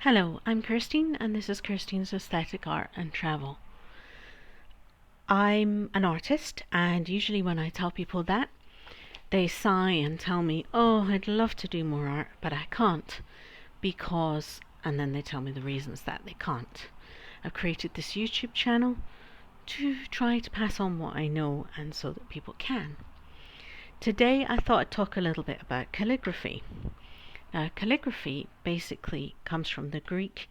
Hello, I'm Kirsteen, and this is Kirsteen's Aesthetic Art and Travel. I'm an artist, and usually when I tell people that, they sigh and tell me, "Oh, I'd love to do more art, but I can't because," and then they tell me the reasons that they can't. I've created this YouTube channel to try to pass on what I know and so that people can. Today I thought I'd talk a little bit about calligraphy. Calligraphy basically comes from the Greek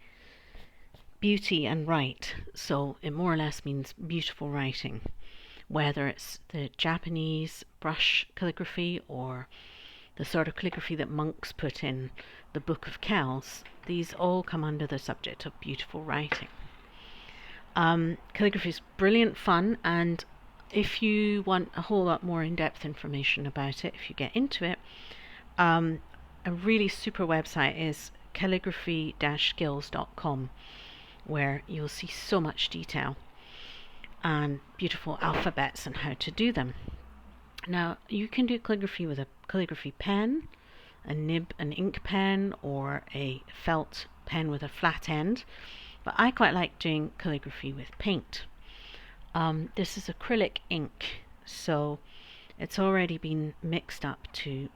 beauty and write, so it more or less means beautiful writing, whether it's the Japanese brush calligraphy or the sort of calligraphy that monks put in the Book of Kells. These all come under the subject of beautiful writing. Calligraphy is brilliant fun, and if you want a whole lot more in-depth information about it, if you get into it, a really super website is calligraphy-skills.com, where you'll see so much detail and beautiful alphabets and how to do them. Now, you can do calligraphy with a calligraphy pen, a nib, an ink pen, or a felt pen with a flat end, but I quite like doing calligraphy with paint. This is acrylic ink, so it's already been mixed up to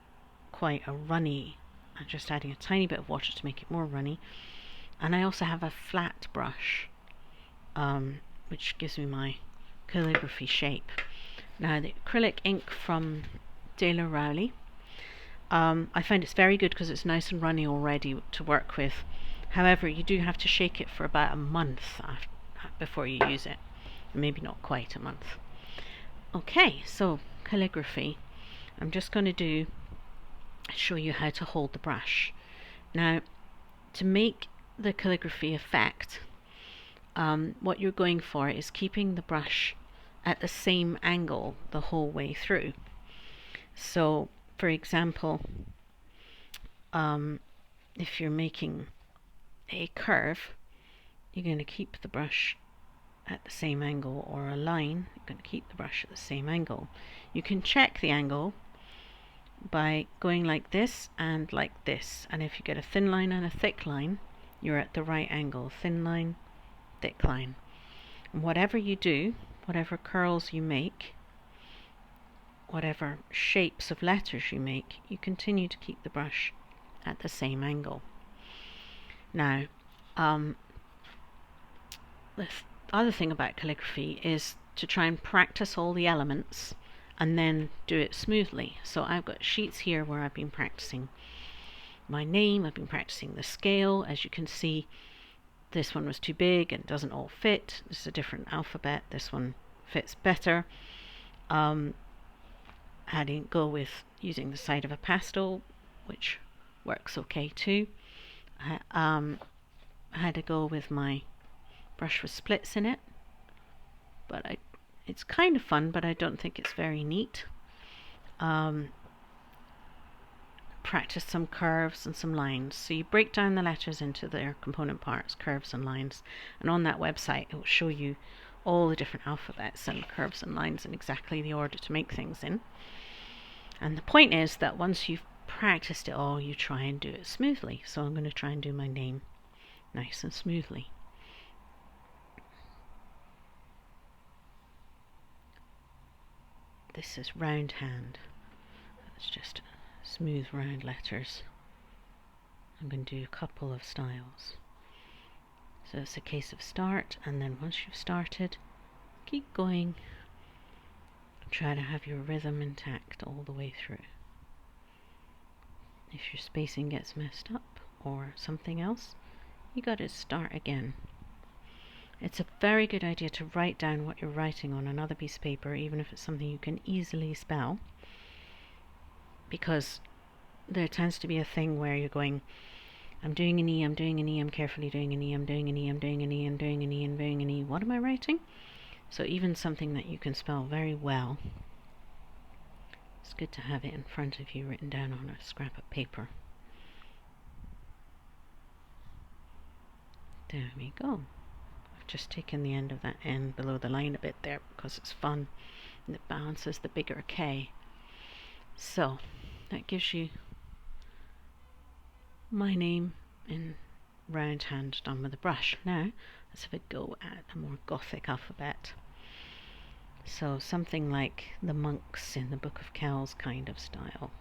quite a runny. I'm just adding a tiny bit of water to make it more runny. And I also have a flat brush, which gives me my calligraphy shape. Now, the acrylic ink from De La Rowley, I find it's very good because it's nice and runny already to work with. However, you do have to shake it for about a month before you use it. Maybe not quite a month. Okay, so calligraphy. I'm just going to show you how to hold the brush. Now, to make the calligraphy effect, what you're going for is keeping the brush at the same angle the whole way through. So, for example, if you're making a curve, you're going to keep the brush at the same angle, or a line, you're going to keep the brush at the same angle. You can check the angle by going like this and like this, and if you get a thin line and a thick line, you're at the right angle. Thin line, thick line. And whatever you do, whatever curls you make, whatever shapes of letters you make, you continue to keep the brush at the same angle. Now, the other thing about calligraphy is to try and practice all the elements and then do it smoothly. So I've got sheets here where I've been practicing my name, I've been practicing the scale. As you can see, this one was too big and doesn't all fit. This is a different alphabet. This one fits better. I didn't go with using the side of a pastel, which works okay too. I had to go with my brush with splits in it, but it's kind of fun, but I don't think it's very neat. Practice some curves and some lines. So you break down the letters into their component parts, curves and lines, and on that website it will show you all the different alphabets and curves and lines in exactly the order to make things in. And the point is that once you've practiced it all, you try and do it smoothly. So I'm going to try and do my name nice and smoothly. This is round hand. It's just smooth round letters. I'm going to do a couple of styles. So it's a case of start, and then once you've started, keep going. Try to have your rhythm intact all the way through. If your spacing gets messed up or something else, you got to start again. It's a very good idea to write down what you're writing on another piece of paper, even if it's something you can easily spell, because there tends to be a thing where you're going, I'm doing an E, I'm doing an E, I'm carefully doing an E, I'm doing an E, I'm doing an E, I'm doing an E, I'm doing an E. What am I writing? So even something that you can spell very well, it's good to have it in front of you written down on a scrap of paper. There we go. I've just taken the end of that N below the line a bit there because it's fun and it balances the bigger K. So that gives you my name in round hand done with a brush. Now let's have a go at a more Gothic alphabet. So something like the monks in the Book of Kells kind of style.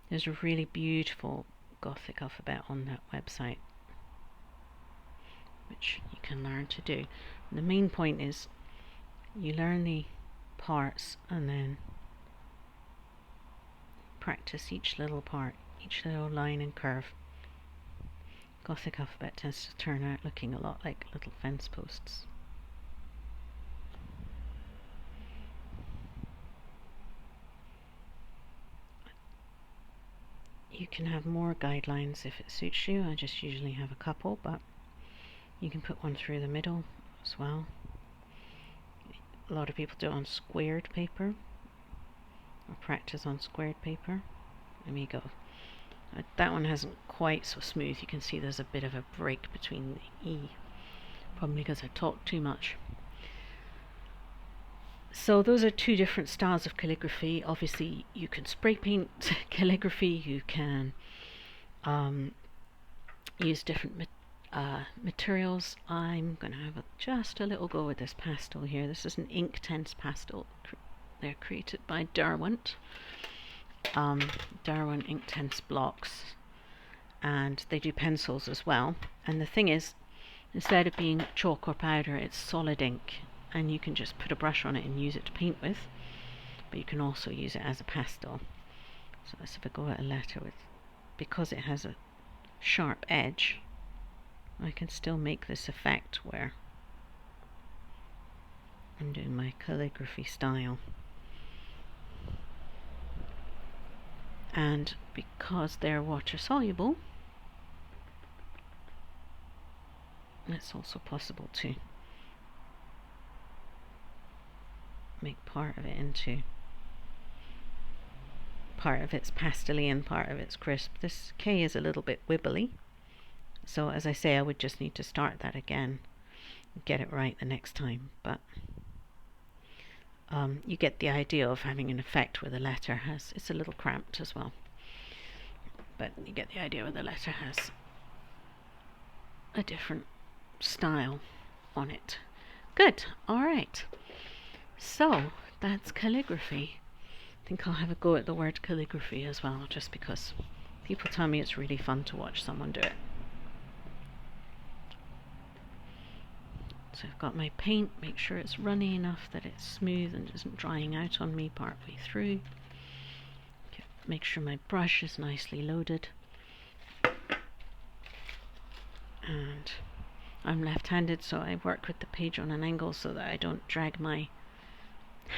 There's a really beautiful Gothic alphabet on that website, which you can learn to do. And the main point is you learn the parts and then practice each little part, each little line and curve. Gothic alphabet tends to turn out looking a lot like little fence posts. You can have more guidelines if it suits you. I just usually have a couple, but you can put one through the middle as well. A lot of people do it on squared paper, or practice on squared paper. There we go. That one hasn't quite so smooth. You can see there's a bit of a break between the E, probably because I talk too much. So those are two different styles of calligraphy. Obviously you can spray paint calligraphy, you can use different materials. I'm going to have just a little go with this pastel here. This is an Inktense pastel. They're created by Derwent. Derwent Inktense blocks, and they do pencils as well. And the thing is, instead of being chalk or powder, it's solid ink, and you can just put a brush on it and use it to paint with, but you can also use it as a pastel. So let's have a go at a letter with, because it has a sharp edge, I can still make this effect where I'm doing my calligraphy style. And because they're water soluble, it's also possible to make part of it into, part of it's pastely and part of it's crisp. This K is a little bit wibbly, so as I say, I would just need to start that again and get it right the next time, but you get the idea of having an effect where the letter has, it's a little cramped as well, but you get the idea where the letter has a different style on it. Good, alright. So that's calligraphy. I think I'll have a go at the word calligraphy as well, just because people tell me it's really fun to watch someone do it. So I've got my paint, make sure it's runny enough that it's smooth and isn't drying out on me partway through. Make sure my brush is nicely loaded. And I'm left-handed, so I work with the page on an angle so that I don't drag my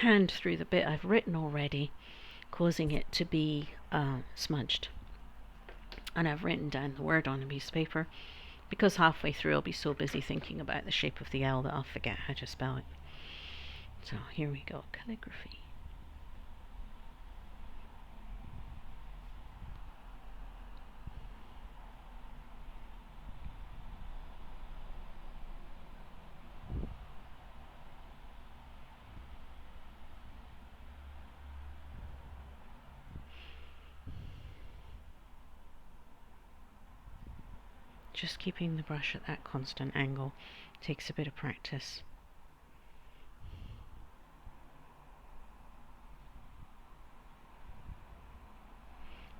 hand through the bit I've written already, causing it to be smudged. And I've written down the word on a piece of paper, because halfway through I'll be so busy thinking about the shape of the L that I'll forget how to spell it. So here we go, calligraphy. Just keeping the brush at that constant angle takes a bit of practice.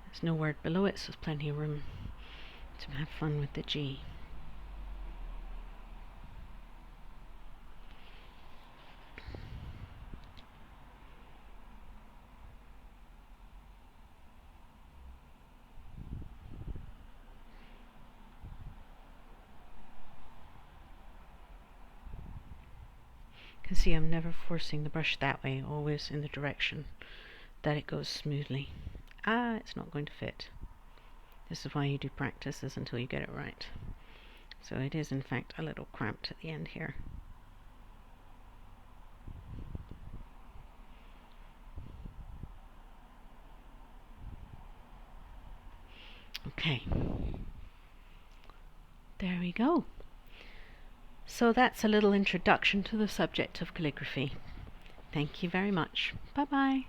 There's no word below it, so there's plenty of room to have fun with the G. You can see I'm never forcing the brush that way, always in the direction that it goes smoothly. It's not going to fit. This is why you do practices until you get it right. So it is in fact a little cramped at the end here. Okay, there we go. So that's a little introduction to the subject of calligraphy. Thank you very much. Bye bye.